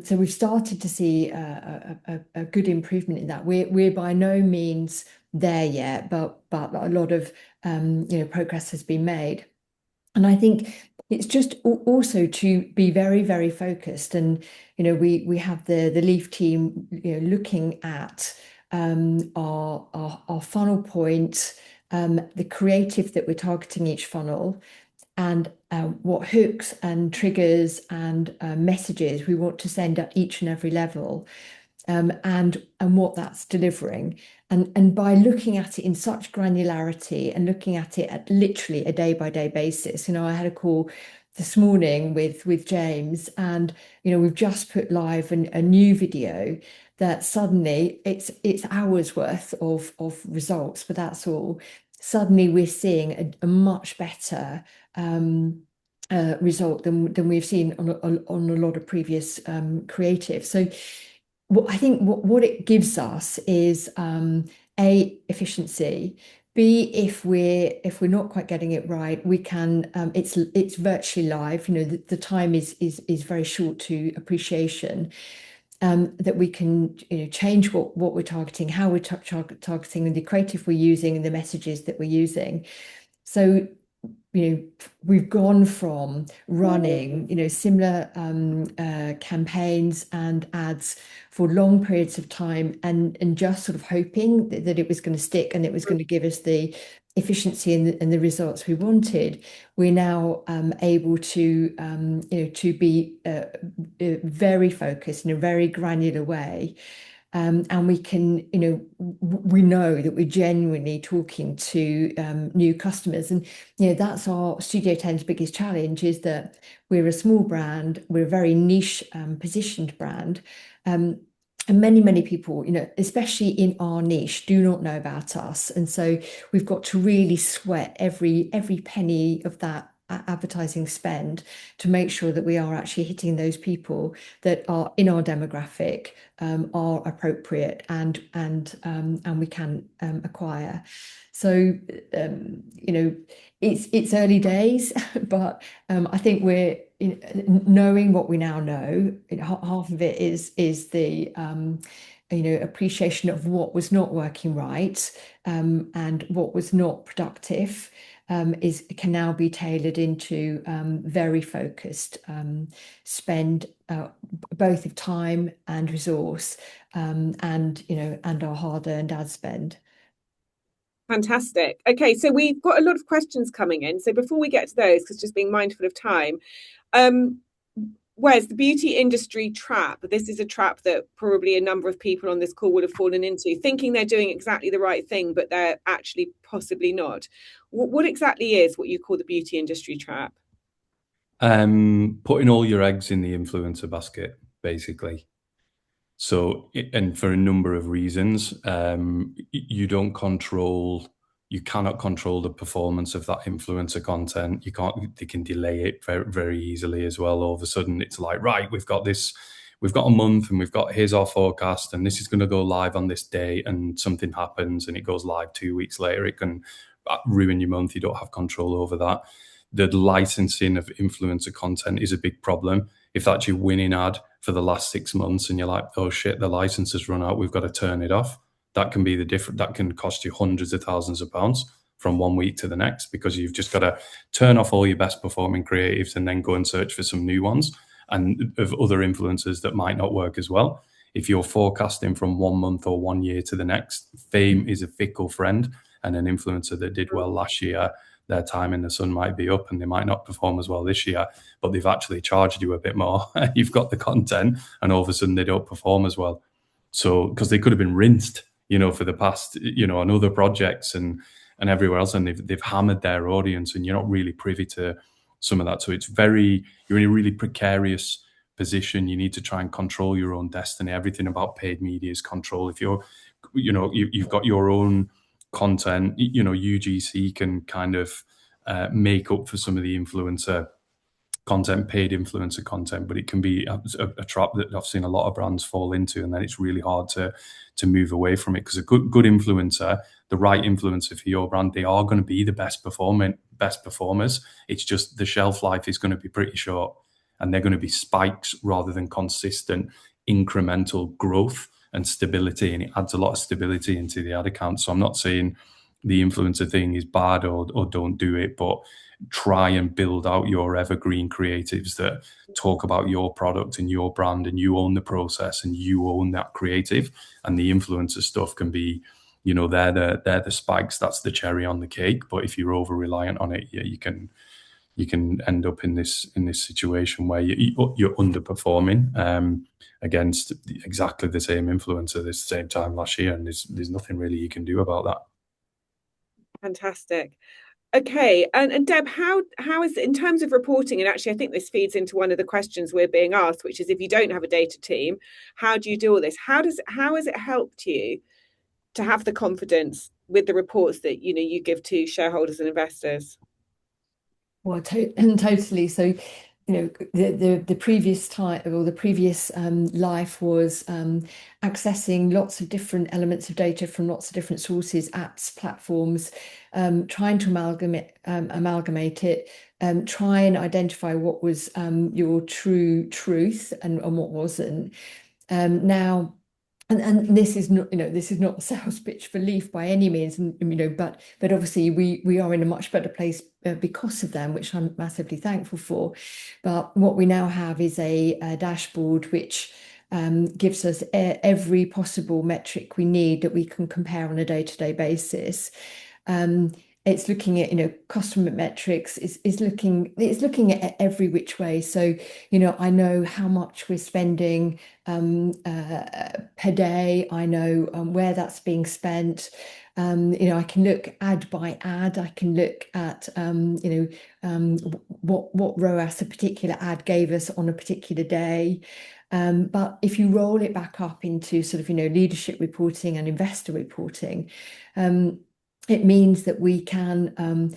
we've started to see a good improvement in that. We're by no means there yet, but a lot of progress has been made. And I think it's just also to be very, very focused. And we have the Leaf team looking at our funnel points, the creative that we're targeting each funnel, and what hooks and triggers and messages we want to send at each and every level, and what that's delivering. And by looking at it in such granularity and looking at it at literally a day-by-day basis. I had a call this morning with James, and we've just put live a new video that suddenly it's hours worth of results, but that's all. Suddenly we're seeing a much better result than we've seen on a lot of previous creative. So I think what it gives us is A, efficiency. B, if we're not quite getting it right, we can it's virtually live. The time is very short to appreciation. That we can change what we're targeting, how we're targeting, and the creative we're using, and the messages that we're using. So we've gone from running similar campaigns and ads for long periods of time and just sort of hoping that it was going to stick and it was going to give us the efficiency and the results we wanted. We're now able to be very focused in a very granular way. And we can, we know that we're genuinely talking to new customers. And, that's our Studio 10's biggest challenge, is that we're a small brand, we're a very niche positioned brand. and many people, especially in our niche, do not know about us. And so we've got to really sweat every penny of that advertising spend to make sure that we are actually hitting those people that are in our demographic, are appropriate, and we can acquire. So it's early days, but I think we're knowing what we now know. Half of it is the appreciation of what was not working right, and what was not productive, can now be tailored into very focused spend, both of time and resource, and our hard-earned ad spend. Fantastic. Okay, so we've got a lot of questions coming in. So before we get to those, because just being mindful of time, um, where's the beauty industry trap? This is a trap that probably a number of people on this call would have fallen into, thinking they're doing exactly the right thing, but they're actually possibly not. What exactly is what you call the beauty industry trap? Putting all your eggs in the influencer basket, basically. So, and for a number of reasons, you cannot control the performance of that influencer content. They can delay it very, very easily as well. All of a sudden, it's like, right, we've got a month and here's our forecast, and this is going to go live on this day, and something happens and it goes live 2 weeks later. It can ruin your month. You don't have control over that. The licensing of influencer content is a big problem. If that's your winning ad for the last 6 months and you're like, oh shit, the license has run out, we've got to turn it off. That can be that can cost you hundreds of thousands of pounds from 1 week to the next, because you've just got to turn off all your best performing creatives and then go and search for some new ones and of other influencers that might not work as well. If you're forecasting from 1 month or 1 year to the next, fame is a fickle friend, and an influencer that did well last year, their time in the sun might be up and they might not perform as well this year, but they've actually charged you a bit more. You've got the content, and all of a sudden they don't perform as well. So, because they could have been rinsed, for the past, on other projects and everywhere else, and they've hammered their audience, and you're not really privy to some of that. So you're in a really precarious position. You need to try and control your own destiny. Everything about paid media is control. If you've got your own content, UGC can kind of make up for some of the influencer content, paid influencer content, but it can be a trap that I've seen a lot of brands fall into, and then it's really hard to move away from it, because a good influencer, the right influencer for your brand, they are going to be the best performers. It's just the shelf life is going to be pretty short, and they're going to be spikes rather than consistent incremental growth and stability, and it adds a lot of stability into the ad account. So I'm not saying the influencer thing is bad or don't do it, but try and build out your evergreen creatives that talk about your product and your brand, and you own the process and you own that creative. And the influencer stuff can be, they're the spikes, that's the cherry on the cake. But if you're over reliant on it, yeah, you can end up in this situation where you're underperforming against exactly the same influencer this same time last year, and there's nothing really you can do about that. Fantastic. Okay, and Deb, how is, in terms of reporting, and actually I think this feeds into one of the questions we're being asked, which is, if you don't have a data team, how do you do all this? How has it helped you to have the confidence with the reports that you give to shareholders and investors? Well, totally. So, the previous time, or the previous life, was accessing lots of different elements of data from lots of different sources, apps, platforms, trying to amalgamate it, try and identify what was your true truth and what wasn't. Now. And this is not, a sales pitch for Leaf by any means, and but obviously we are in a much better place because of them, which I'm massively thankful for. But what we now have is a dashboard which gives us every possible metric we need that we can compare on a day-to-day basis. It's looking at customer metrics, it's looking at every which way. So I know how much we're spending per day. I know where that's being spent. I can look ad by ad. I can look at what ROAS a particular ad gave us on a particular day. But if you roll it back up into sort of leadership reporting and investor reporting, it means that we can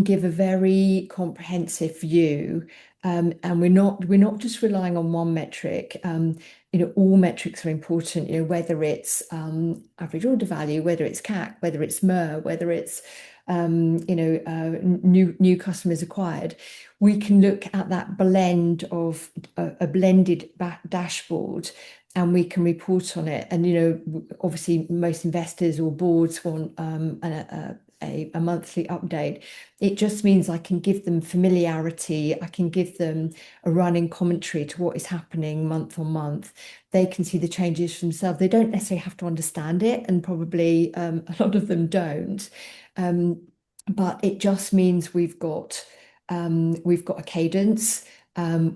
give a very comprehensive view, and we're not just relying on one metric. All metrics are important. Whether it's average order value, whether it's CAC, whether it's MER, whether it's new customers acquired. We can look at that blend of a blended dashboard, and we can report on it. And obviously, most investors or boards want a monthly update. It just means I can give them familiarity. I can give them a running commentary to what is happening month on month. They can see the changes for themselves. They don't necessarily have to understand it, and probably a lot of them don't. But it just means we've got a cadence,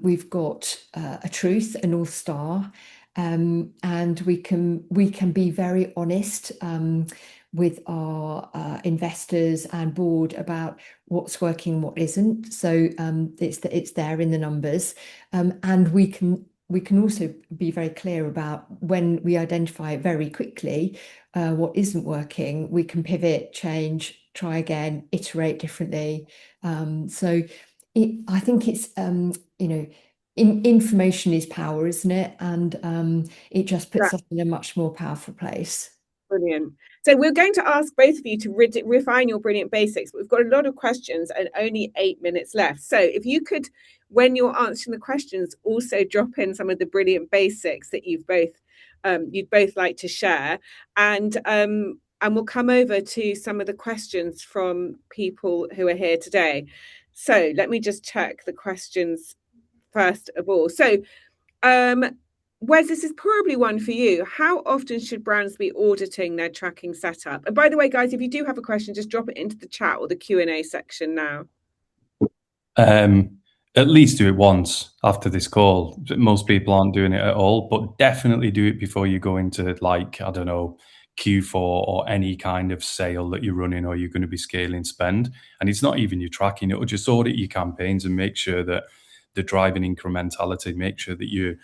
we've got a truth, a North Star, and we can be very honest with our investors and board about what's working, what isn't. So it's there in the numbers, and we can also be very clear about when we identify very quickly what isn't working. We can pivot, change, try again, iterate differently. I think it's information is power, isn't it? And it just puts us in a much more powerful place. Brilliant. So we're going to ask both of you to refine your brilliant basics. We've got a lot of questions and only 8 minutes left. So if you could, when you're answering the questions, also drop in some of the brilliant basics that you'd both like to share, and we'll come over to some of the questions from people who are here today. So let me just check the questions first of all. So Wes, this is probably one for you. How often should brands be auditing their tracking setup? And by the way, guys, if you do have a question, just drop it into the chat or the Q&A section now. At least do it once after this call. Most people aren't doing it at all, but definitely do it before you go into, like, I don't know, Q4 or any kind of sale that you're running or you're going to be scaling spend. And it's not even your tracking. It'll just audit your campaigns and make sure that they're driving incrementality, make sure that your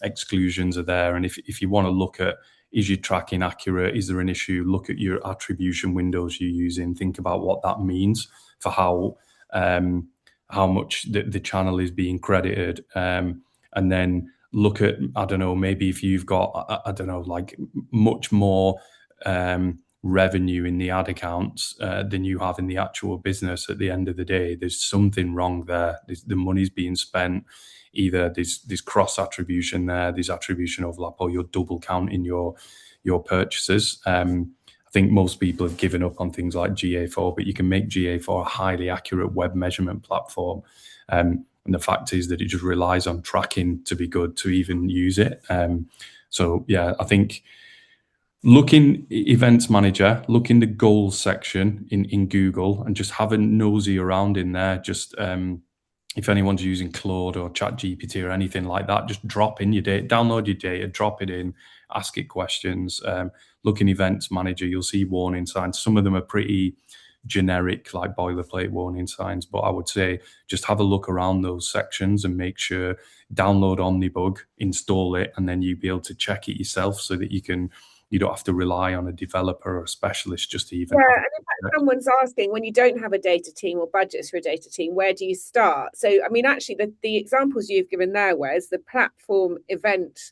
exclusions are there. And if you want to look at, is your tracking accurate? Is there an issue? Look at your attribution windows you're using. Think about what that means for how much the channel is being credited. And then look at, I don't know, maybe if you've got, I don't know, like much more revenue in the ad accounts than you have in the actual business. At the end of the day, there's something wrong there. The money's being spent. Either there's cross attribution there, there's attribution overlap, or you're double counting your purchases. I think most people have given up on things like GA4, but you can make GA4 a highly accurate web measurement platform. And the fact is that it just relies on tracking to be good to even use it. So yeah, I think look in Events Manager, look in the goals section in Google, and just have a nosy around in there. Just if anyone's using Claude or ChatGPT or anything like that, just drop in your data, download your data, drop it in, ask it questions. Look in Events Manager, you'll see warning signs. Some of them are pretty generic, like boilerplate warning signs, but I would say just have a look around those sections and make sure, download Omnibug, install it, and then you'll be able to check it yourself so that you don't have to rely on a developer or a specialist just to even. Yeah, and in fact, someone's asking, when you don't have a data team or budgets for a data team, where do you start? So, I mean, actually, the examples you've given there, Wes, the platform event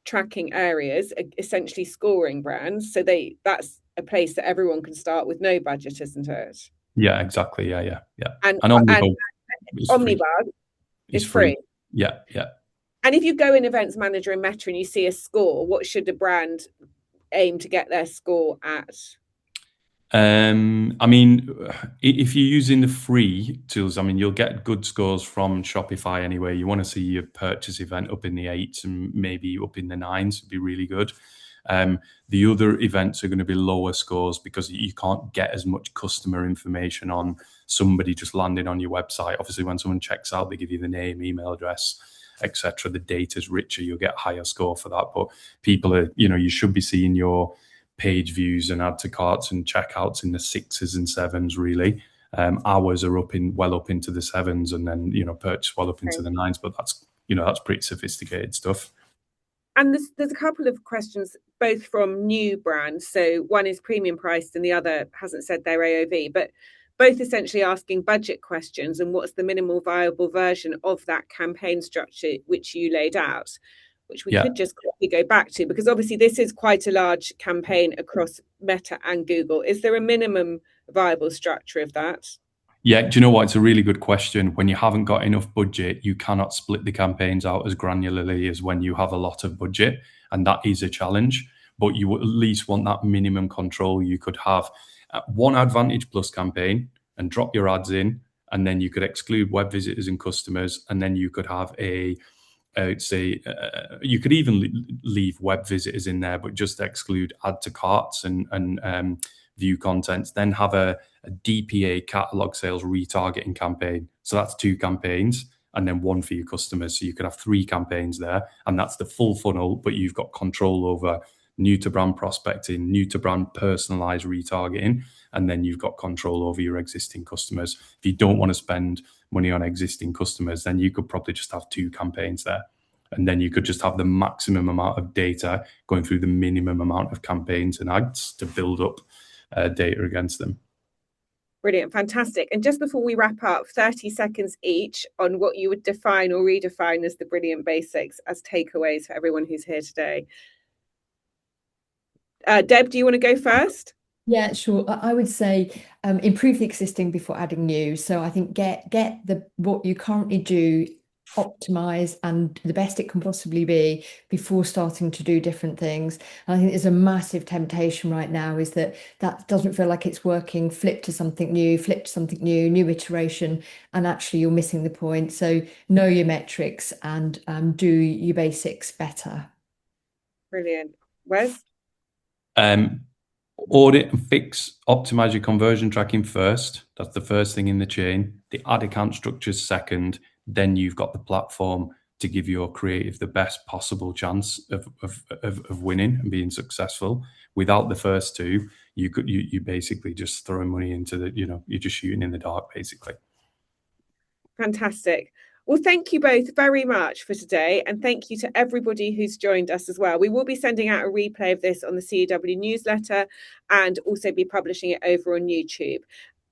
tracking areas are essentially scoring brands. So that's a place that everyone can start with no budget, isn't it? Yeah, exactly. Yeah. And Omnibug is free. Yeah. And if you go in Events Manager and Meta and you see a score, what should a brand aim to get their score at? I mean, if you're using the free tools, I mean, you'll get good scores from Shopify anyway. You want to see your purchase event up in the 8s and maybe up in the 9s would be really good. The other events are going to be lower scores because you can't get as much customer information on somebody just landing on your website. Obviously, when someone checks out, they give you the name, email address, etc. The data's richer, you'll get a higher score for that. But people are, you should be seeing your page views and add to carts and checkouts in the 6s and 7s, really. Hours are well up into the 7s, and then purchase well up into the 9s. But that's pretty sophisticated stuff. And there's a couple of questions, both from new brands. So one is premium priced and the other hasn't said their AOV, but both essentially asking budget questions and what's the minimal viable version of that campaign structure which you laid out, which we could just quickly go back to, because obviously this is quite a large campaign across Meta and Google. Is there a minimum viable structure of that? Yeah, do you know what? It's a really good question. When you haven't got enough budget, you cannot split the campaigns out as granularly as when you have a lot of budget, and that is a challenge. But you at least want that minimum control. You could have one Advantage Plus campaign and drop your ads in, and then you could exclude web visitors and customers, and then you could have you could even leave web visitors in there, but just exclude add to carts and view contents. Then have a DPA catalog sales retargeting campaign. So that's 2 campaigns, and then 1 for your customers. So you could have 3 campaigns there, and that's the full funnel, but you've got control over new to brand prospecting, new to brand personalized retargeting, and then you've got control over your existing customers. If you don't want to spend money on existing customers, then you could probably just have 2 campaigns there. And then you could just have the maximum amount of data going through the minimum amount of campaigns and ads to build up data against them. Brilliant, fantastic. And just before we wrap up, 30 seconds each on what you would define or redefine as the brilliant basics as takeaways for everyone who's here today. Deb, do you want to go first? Yeah, sure. I would say improve the existing before adding new. So I think get what you currently do optimize and the best it can possibly be before starting to do different things. And I think there's a massive temptation right now is that doesn't feel like it's working. Flip to something new, new iteration, and actually you're missing the point. So know your metrics and do your basics better. Brilliant. Wes? Audit and fix, optimize your conversion tracking first. That's the first thing in the chain. The ad account structures second. Then you've got the platform to give your creative the best possible chance of winning and being successful. Without the first 2, you basically just throwing money into you're just shooting in the dark, basically. Fantastic. Well, thank you both very much for today. And thank you to everybody who's joined us as well. We will be sending out a replay of this on the CEW newsletter and also be publishing it over on YouTube.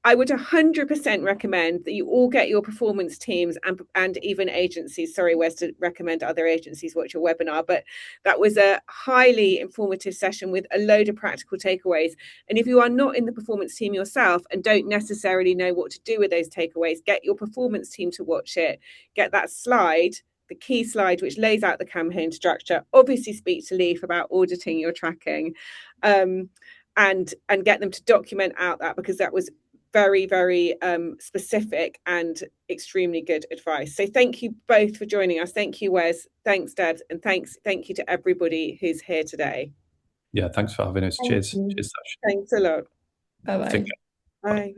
I would 100% recommend that you all get your performance teams and even agencies. Sorry, Wes, to recommend other agencies watch your webinar, but that was a highly informative session with a load of practical takeaways. And if you are not in the performance team yourself and don't necessarily know what to do with those takeaways, get your performance team to watch it. Get that slide, the key slide, which lays out the campaign structure. Obviously, speak to Leaf about auditing your tracking, and get them to document out that, because that was very, very specific and extremely good advice. So thank you both for joining us. Thank you, Wes. Thanks, Deb. And thank you to everybody who's here today. Yeah, thanks for having us. Cheers. Cheers, Sash. Thanks a lot. Bye-bye. Bye.